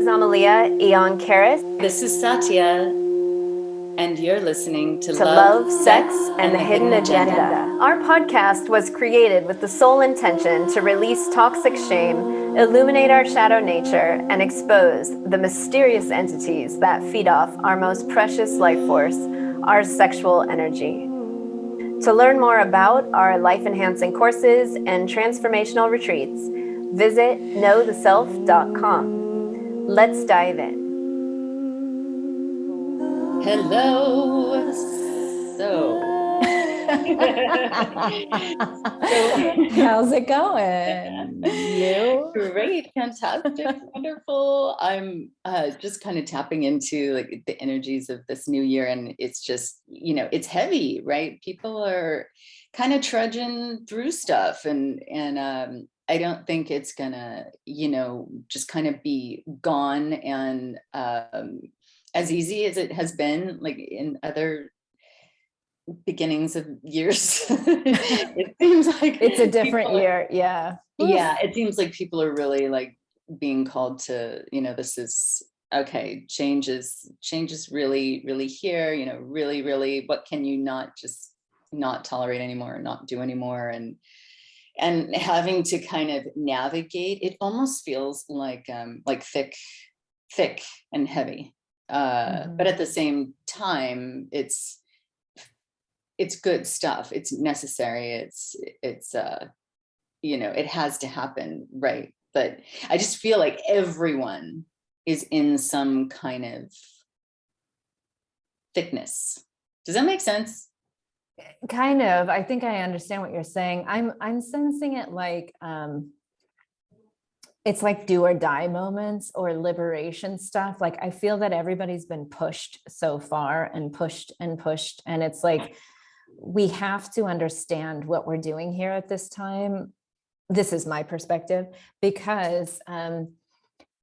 is Amelía, Aeon Karis. This is Satya, and you're listening to Love, Sex, and the Hidden Agenda. Our podcast was created with the sole intention to release toxic shame, illuminate our shadow nature, and expose the mysterious entities that feed off our most precious life force, our sexual energy. To learn more about our life-enhancing courses and transformational retreats, visit knowtheself.com. Let's dive in. Hello. How's it going? You? Great, fantastic, wonderful. I'm just kind of tapping into like the energies of this new year, and it's just, it's heavy, right? People are kind of trudging through stuff, and I don't think it's gonna, just kind of be gone and as easy as it has been like in other beginnings of years. It seems like it's a different year. Yeah. It seems like people are really like being called to, this is okay, change is really, really here, really, really, what can you not tolerate anymore, not do anymore, and having to kind of navigate. It almost feels like thick and heavy. But at the same time, it's good stuff. It's necessary. It's it has to happen, right? But I just feel like everyone is in some kind of thickness. Does that make sense? Kind of. I think I understand what you're saying. I'm sensing it like it's like do or die moments or liberation stuff. Like I feel that everybody's been pushed so far and pushed, and it's like we have to understand what we're doing here at this time. This is my perspective, because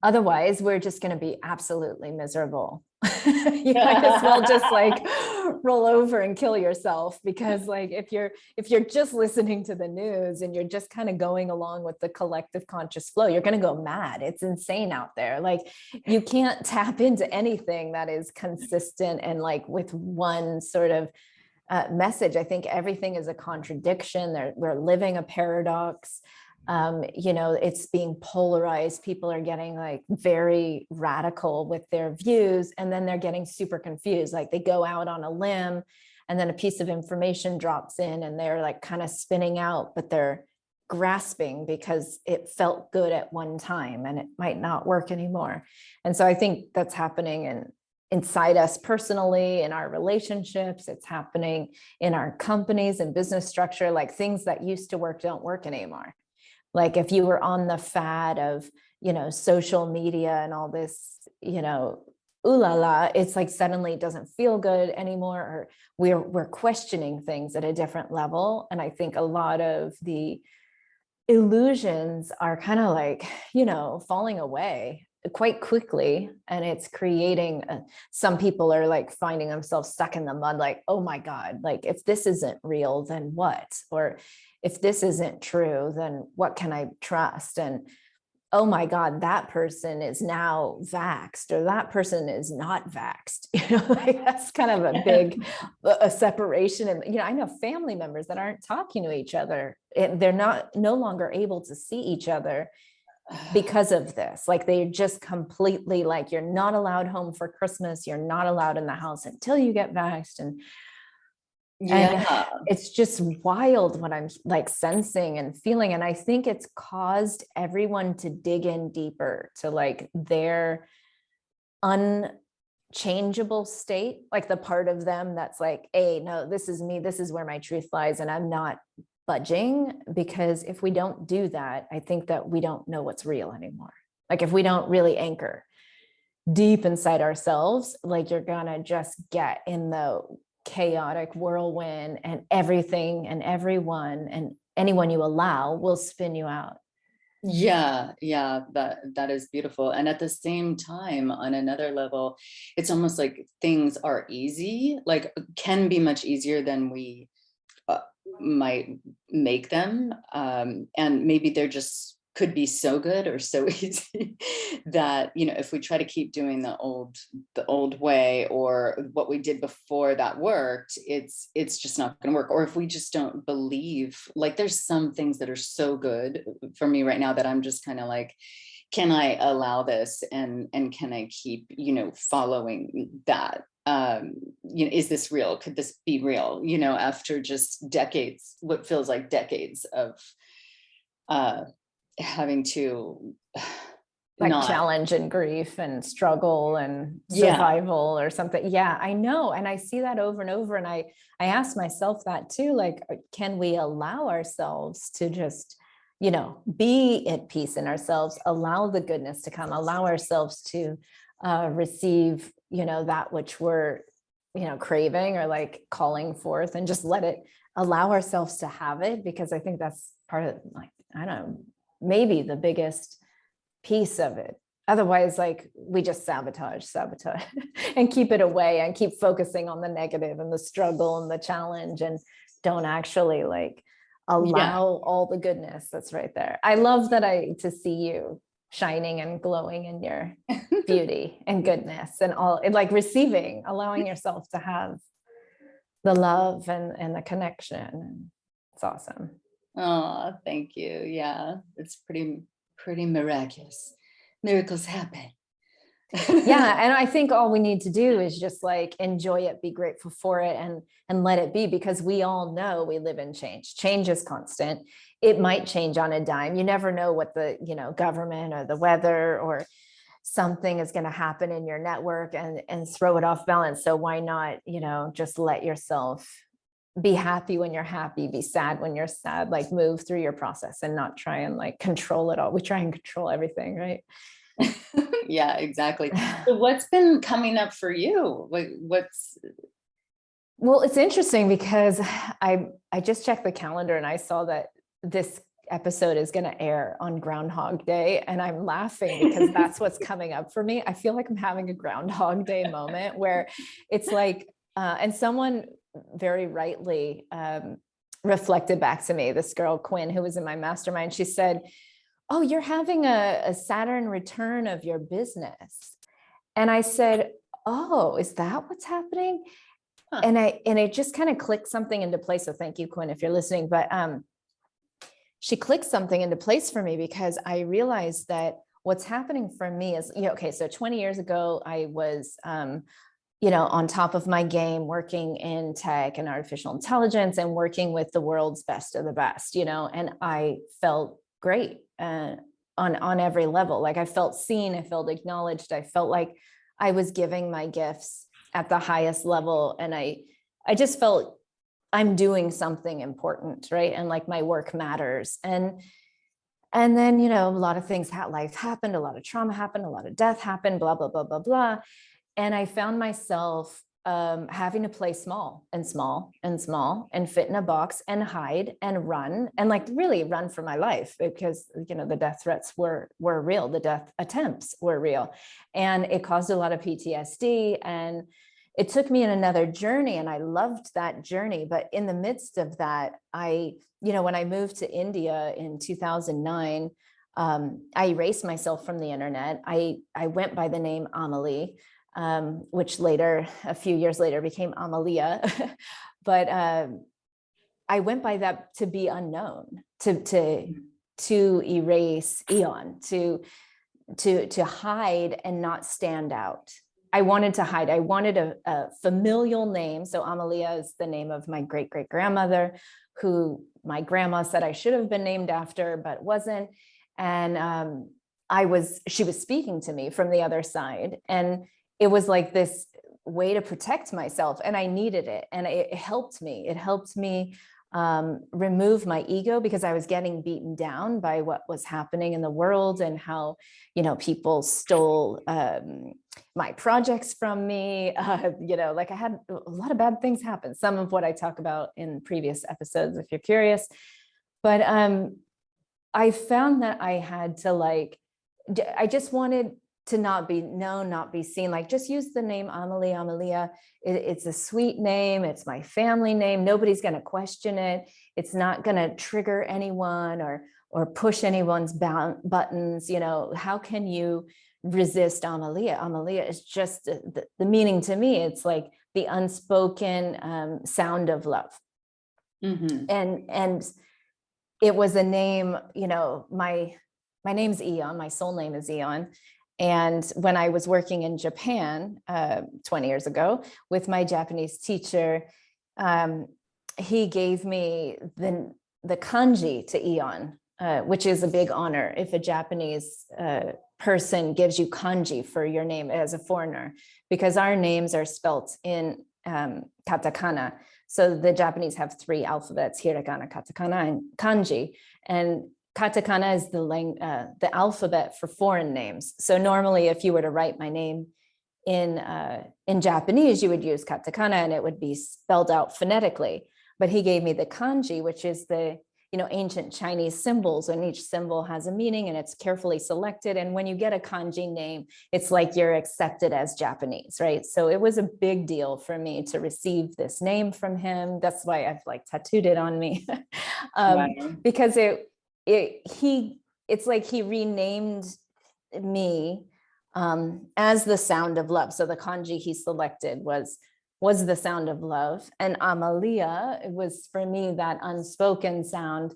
otherwise we're just going to be absolutely miserable. You might as well just like roll over and kill yourself, because like if you're just listening to the news and you're just kind of going along with the collective conscious flow, you're going to go mad. It's insane out there. Like you can't tap into anything that is consistent and like with one sort of message. I think everything is a contradiction. We're living a paradox. It's being polarized. People are getting like very radical with their views, and then they're getting super confused. Like they go out on a limb and then a piece of information drops in and they're like kind of spinning out, but they're grasping because it felt good at one time and it might not work anymore. And so I think that's happening inside us personally, in our relationships. It's happening in our companies and business structure. Like things that used to work don't work anymore. Like if you were on the fad of, social media and all this, ooh la la, it's like suddenly it doesn't feel good anymore, or we're questioning things at a different level. And I think a lot of the illusions are kind of like, falling away quite quickly, and it's creating some people are like finding themselves stuck in the mud, like, oh my God, like if this isn't real, then what? Or if this isn't true, then what can I trust? And oh my God, that person is now vaxxed, or that person is not vaxxed. Like that's kind of a big a separation. And I know family members that aren't talking to each other. They're no longer able to see each other because of this. Like they're just completely like, you're not allowed home for Christmas. You're not allowed in the house until you get vaxxed. And it's just wild what I'm like sensing and feeling. And I think it's caused everyone to dig in deeper to like their unchangeable state, like the part of them that's like, hey, no, this is me. This is where my truth lies. And I'm not budging, because if we don't do that, I think that we don't know what's real anymore. Like if we don't really anchor deep inside ourselves, like you're gonna just get in the chaotic whirlwind, and everything and everyone and anyone you allow will spin you out. Yeah, that is beautiful. And at the same time, on another level, it's almost like things are easy, like can be much easier than we might make them. And maybe they're just could be so good or so easy that, you know, if we try to keep doing the old way, or what we did before that worked, it's just not going to work. Or if we just don't believe, like, there's some things that are so good for me right now that I'm just kind of like, can I allow this, and can I keep, you know, following that? You know, is this real? Could this be real? You know, after just decades, what feels like decades of having to like not challenge and grief and struggle and Yeah. survival or something. Yeah, I know. And I see that over and over. And I ask myself that too, like, can we allow ourselves to just, you know, be at peace in ourselves, allow the goodness to come, allow ourselves to receive, you know, that which we're, you know, craving or like calling forth, and just let it, allow ourselves to have it. Because I think that's part of, like, I don't know, maybe the biggest piece of it. Otherwise, like, we just sabotage and keep it away and keep focusing on the negative and the struggle and the challenge, and don't actually like allow all the goodness that's right there. I love that to see you shining and glowing in your beauty and goodness and all, and like receiving, allowing yourself to have the love and the connection. It's awesome. Oh, thank you. Yeah, it's pretty miraculous. Miracles happen. Yeah, and I think all we need to do is just like enjoy it, be grateful for it, and let it be, because we all know we live in change. Change is constant. It might change on a dime. You never know what the, you know, government or the weather or something is going to happen in your network and throw it off balance. So why not, you know, just let yourself be happy when you're happy, be sad when you're sad, like move through your process and not try and like control it all. We try and control everything, right? Yeah, exactly. So what's been coming up for you? Well, it's interesting because I just checked the calendar and I saw that this episode is going to air on Groundhog Day, and I'm laughing because that's what's coming up for me. I feel like I'm having a Groundhog Day moment where it's like, and someone very rightly reflected back to me, this girl Quinn, who was in my mastermind. She said, "Oh, you're having a Saturn return of your business." And I said, "Oh, is that what's happening?" Huh. And it just kind of clicked something into place. So thank you, Quinn, if you're listening. But she clicked something into place for me, because I realized that what's happening for me is, you know, okay, so 20 years ago, I was, you know, on top of my game, working in tech and artificial intelligence and working with the world's best of the best, you know, and I felt great on every level. Like I felt seen, I felt acknowledged, I felt like I was giving my gifts at the highest level. And I just felt I'm doing something important, right? And like my work matters. And then, you know, a lot of things, life happened, a lot of trauma happened, a lot of death happened, blah, blah, blah, blah, blah. And I found myself having to play small and small and small and fit in a box and hide and run and like really run for my life, because, you know, the death threats were real. The death attempts were real. And it caused a lot of PTSD, and it took me in another journey, and I loved that journey. But in the midst of that, you know, when I moved to India in 2009, I erased myself from the internet. I went by the name Amelie, which later, a few years later, became Amelía. But I went by that to be unknown, to erase Aeon, to hide and not stand out. I wanted to hide. I wanted a familial name. So Amelía is the name of my great-great-grandmother, who my grandma said I should have been named after, but wasn't. And she was speaking to me from the other side. And it was like this way to protect myself. And I needed it. And it helped me. It helped me remove my ego, because I was getting beaten down by what was happening in the world, and how, you know, people stole my projects from me. You know, like I had a lot of bad things happen. Some of what I talk about in previous episodes, if you're curious. But I found that I had to I just wanted to not be known, not be seen, like just use the name Amelie, Amelía. It's a sweet name. It's my family name. Nobody's going to question it. It's not going to trigger anyone or push anyone's buttons. You know, how can you resist Amelía? Amelía is just the meaning to me. It's like the unspoken sound of love. And it was a name, you know, my name's Aeon, my soul name is Aeon. And when I was working in Japan 20 years ago with my Japanese teacher, he gave me the kanji to Aeon, which is a big honor if a Japanese person gives you kanji for your name as a foreigner, because our names are spelt in katakana. So the Japanese have 3 alphabets: hiragana, katakana, and kanji. And katakana is the alphabet for foreign names. So normally, if you were to write my name in Japanese, you would use katakana, and it would be spelled out phonetically. But he gave me the kanji, which is the, you know, ancient Chinese symbols, and each symbol has a meaning and it's carefully selected. And when you get a kanji name, it's like you're accepted as Japanese, right? So it was a big deal for me to receive this name from him. That's why I've like tattooed it on me. Because it's like he renamed me as the sound of love. So the kanji he selected was the sound of love, and Amelía, it was for me that unspoken sound.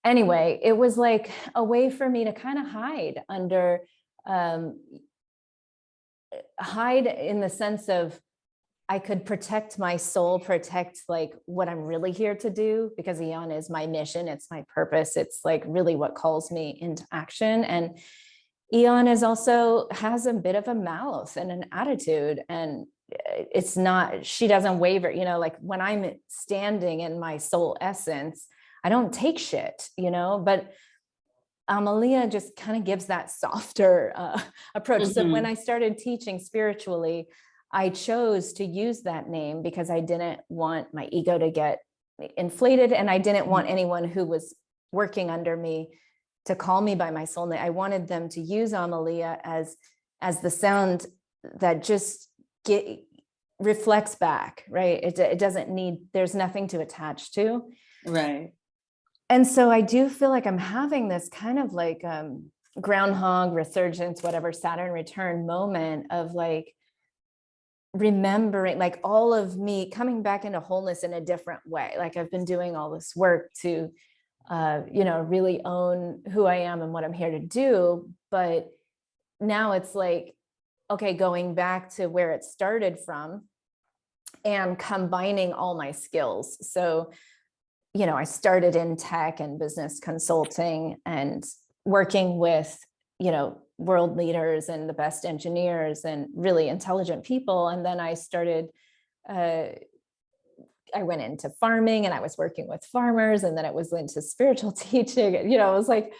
Anyway, it was like a way for me to kind of hide under, hide in the sense of I could protect my soul, protect like what I'm really here to do, because Aeon is my mission, it's my purpose, it's like really what calls me into action. And Aeon is also has a bit of a mouth and an attitude, and it's not, she doesn't waver, you know, like when I'm standing in my soul essence, I don't take shit, you know, but Amelía just kind of gives that softer approach. So when I started teaching spiritually, I chose to use that name because I didn't want my ego to get inflated, and I didn't want anyone who was working under me to call me by my soul name. I wanted them to use Amelía as the sound that just reflects back, right? It doesn't need, there's nothing to attach to. Right. And so I do feel like I'm having this kind of like Groundhog, resurgence, whatever, Saturn return moment of like remembering, like all of me coming back into wholeness in a different way. Like I've been doing all this work to, you know, really own who I am and what I'm here to do. But now it's like, okay, going back to where it started from and combining all my skills. So, you know, I started in tech and business consulting and working with, you know, world leaders and the best engineers and really intelligent people. And then I started, I went into farming and I was working with farmers, and then it was into spiritual teaching. You know, it was like,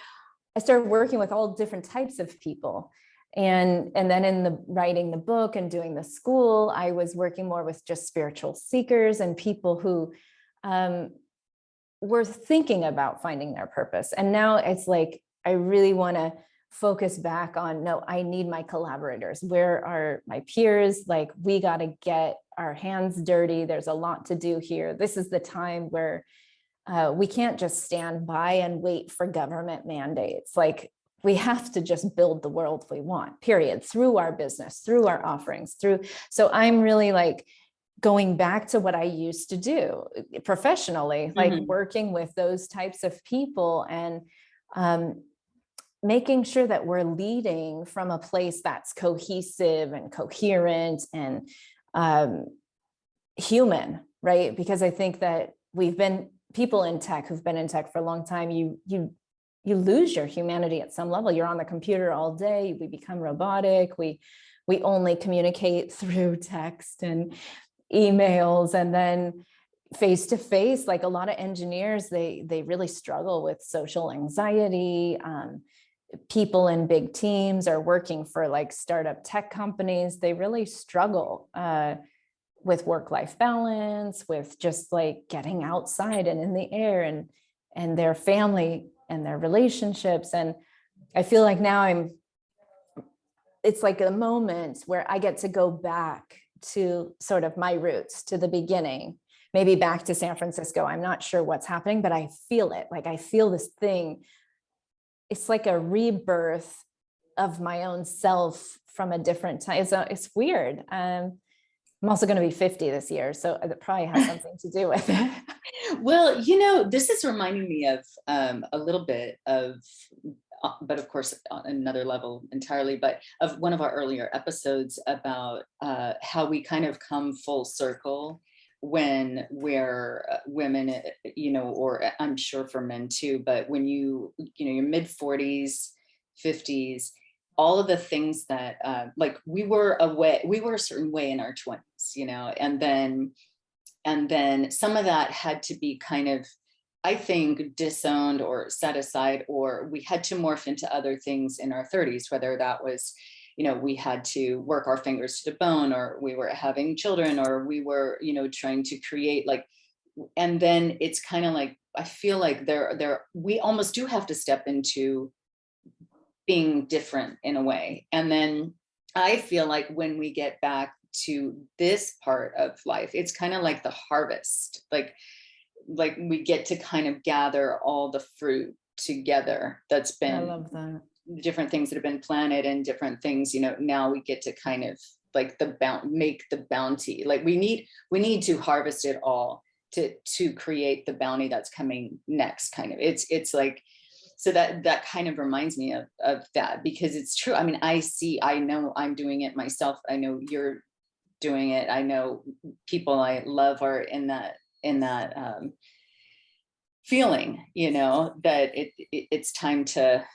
I started working with all different types of people. And then in the writing the book and doing the school, I was working more with just spiritual seekers and people who were thinking about finding their purpose. And now it's like, I really want to focus back on, no, I need my collaborators. Where are my peers? Like, we got to get our hands dirty. There's a lot to do here. This is the time where we can't just stand by and wait for government mandates. Like, we have to just build the world we want, period, through our business, through our offerings, through. So I'm really like going back to what I used to do professionally, like working with those types of people and making sure that we're leading from a place that's cohesive and coherent and human, right? Because I think that we've been people in tech who've been in tech for a long time, you lose your humanity at some level. You're on the computer all day. We become robotic. We only communicate through text and emails, and then face to face. Like a lot of engineers, they really struggle with social anxiety. People in big teams are working for like startup tech companies. They really struggle with work-life balance, with just like getting outside and in the air, and their family and their relationships. And I feel like now it's like a moment where I get to go back to sort of my roots, to the beginning, maybe back to San Francisco. I'm not sure what's happening, but I feel it. Like I feel this thing it's like a rebirth of my own self from a different time. So it's weird. I'm also going to be 50 this year, so it probably has something to do with it. Well, this is reminding me of a little bit of, but of course, on another level entirely, but of one of our earlier episodes about how we kind of come full circle when we're women, or I'm sure for men too, but when your mid 40s, 50s, all of the things that like we were a certain way in our 20s, and then some of that had to be kind of, I think, disowned or set aside, or we had to morph into other things in our 30s, whether that was, we had to work our fingers to the bone, or we were having children, or we were, trying to create, like, and then it's kind of like, I feel like we almost do have to step into being different in a way. And then I feel like when we get back to this part of life, it's kind of like the harvest, like we get to kind of gather all the fruit together that's been, I love that. Different things that have been planted and different things, now we get to kind of like make the bounty. Like we need to harvest it all to create the bounty that's coming next, kind of. It's like, so that kind of reminds me of that, because it's true. I mean, I know I'm doing it myself. I know you're doing it. I know people I love are in that feeling, that it's time to,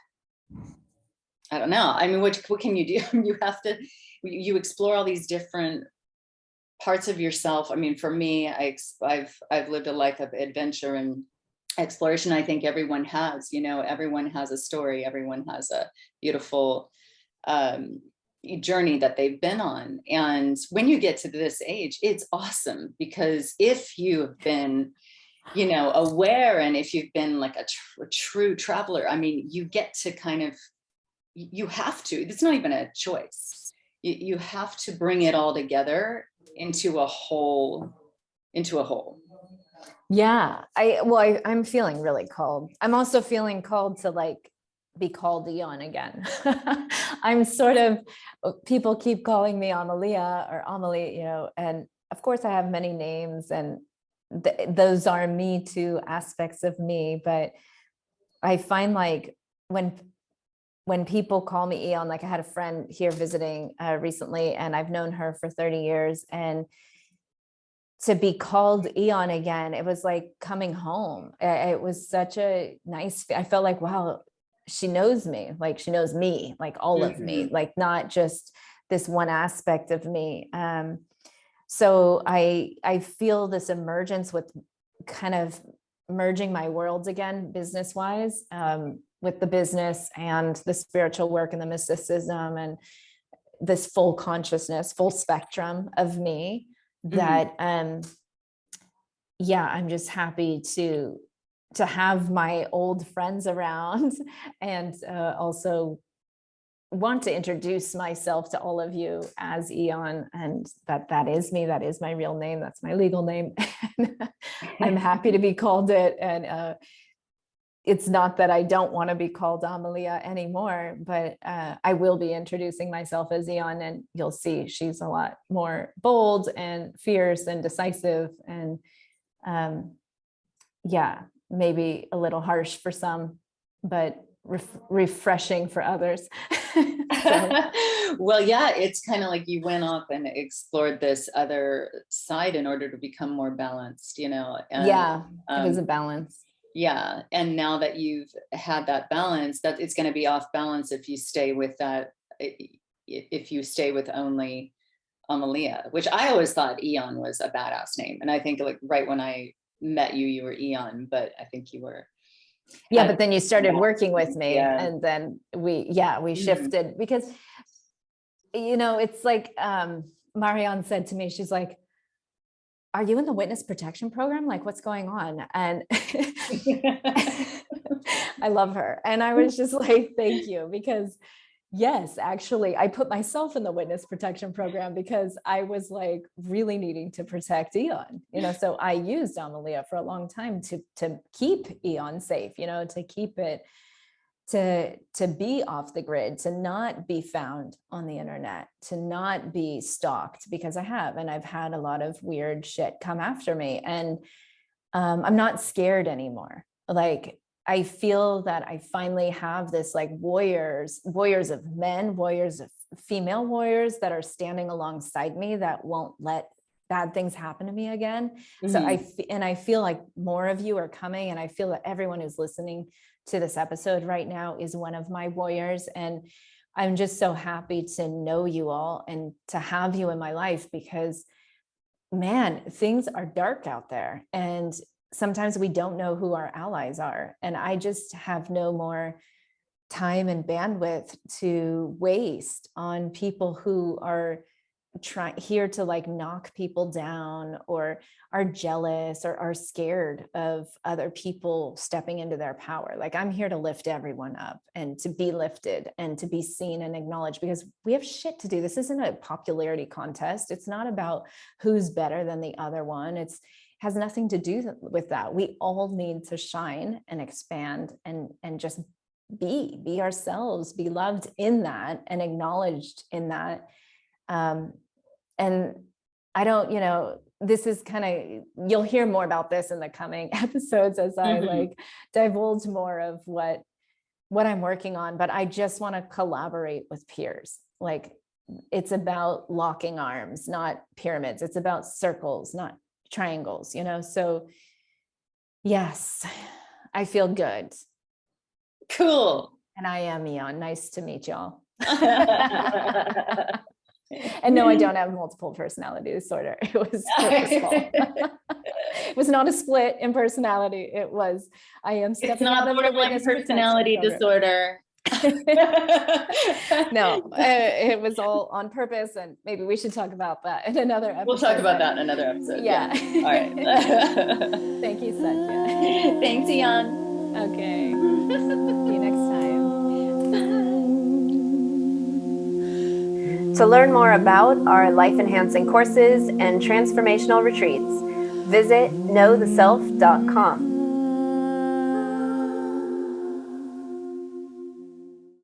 I don't know. I mean, what can you do? You explore all these different parts of yourself. I mean, for me, I've lived a life of adventure and exploration. I think everyone has, everyone has a story. Everyone has a beautiful journey that they've been on. And when you get to this age, it's awesome, because if you've been, aware, and if you've been like a true traveler, I mean, you get to kind of, you have to, it's not even a choice. You have to bring it all together into a whole. Yeah. I'm feeling really called. I'm also feeling called to like be called Aeon again. I'm sort of, people keep calling me Amelia or Amelie, and of course I have many names, and those are me too, aspects of me. But I find like when people call me Aeon, like I had a friend here visiting recently, and I've known her for 30 years, and to be called Aeon again, it was like coming home. It was such a nice, I felt like, wow, she knows me, like she knows me, like all of me, like not just this one aspect of me. So I feel this emergence with kind of merging my worlds again, business-wise, with the business and the spiritual work and the mysticism and this full consciousness, full spectrum of me, that yeah, I'm just happy to have my old friends around, and also want to introduce myself to all of you as Aeon, and that is me, that is my real name, that's my legal name. I'm happy to be called it, and it's not that I don't want to be called Amelia anymore, but I will be introducing myself as Aeon, and you'll see she's a lot more bold and fierce and decisive, and yeah, maybe a little harsh for some, but refreshing for others. Well, yeah, it's kind of like you went off and explored this other side in order to become more balanced, and, yeah, it is a balance. Yeah. And now that you've had that balance, that it's going to be off balance if you stay with that, if you stay with only Amelia, which I always thought Aeon was a badass name. And I think like right when I met you, you were Aeon, but I think you were. Yeah, but then you started working with me, yeah. and then we shifted, because, it's like Marianne said to me, she's like, are you in the witness protection program? Like, what's going on? And I love her. And I was just like, thank you, because yes, actually, I put myself in the witness protection program because I was like really needing to protect Aeon, so I used Amelia for a long time to keep Aeon safe, to keep it to be off the grid, to not be found on the internet, to not be stalked, because I've had a lot of weird shit come after me, and I'm not scared anymore. Like, I feel that I finally have this like warriors of men, warriors of female warriors that are standing alongside me that won't let bad things happen to me again. So I feel like more of you are coming, and I feel that everyone who's listening to this episode right now is one of my warriors. And I'm just so happy to know you all and to have you in my life, because man, things are dark out there. And sometimes we don't know who our allies are. And I just have no more time and bandwidth to waste on people who are here to like knock people down, or are jealous, or are scared of other people stepping into their power. Like, I'm here to lift everyone up and to be lifted and to be seen and acknowledged, because we have shit to do. This isn't a popularity contest. It's not about who's better than the other one. Has nothing to do with that. We all need to shine and expand and just be ourselves, be loved in that and acknowledged in that. And I don't, this is kind of, you'll hear more about this in the coming episodes as I like divulge more of what I'm working on, but I just want to collaborate with peers. Like, it's about locking arms, not pyramids. It's about circles, not triangles, so yes, I feel good. Cool. And I am Aeon. Nice to meet y'all. And no, I don't have multiple personality disorder. It was purposeful. It was not a split in personality. It was, I am stepping out of the witness personality disorder. No, it was all on purpose, and maybe we should talk about that in another episode. We'll talk about that in another episode. Yeah. All right. Thank you, Satya. Thanks, Aeon. Okay. See you next time. To learn more about our life-enhancing courses and transformational retreats, visit knowtheself.com.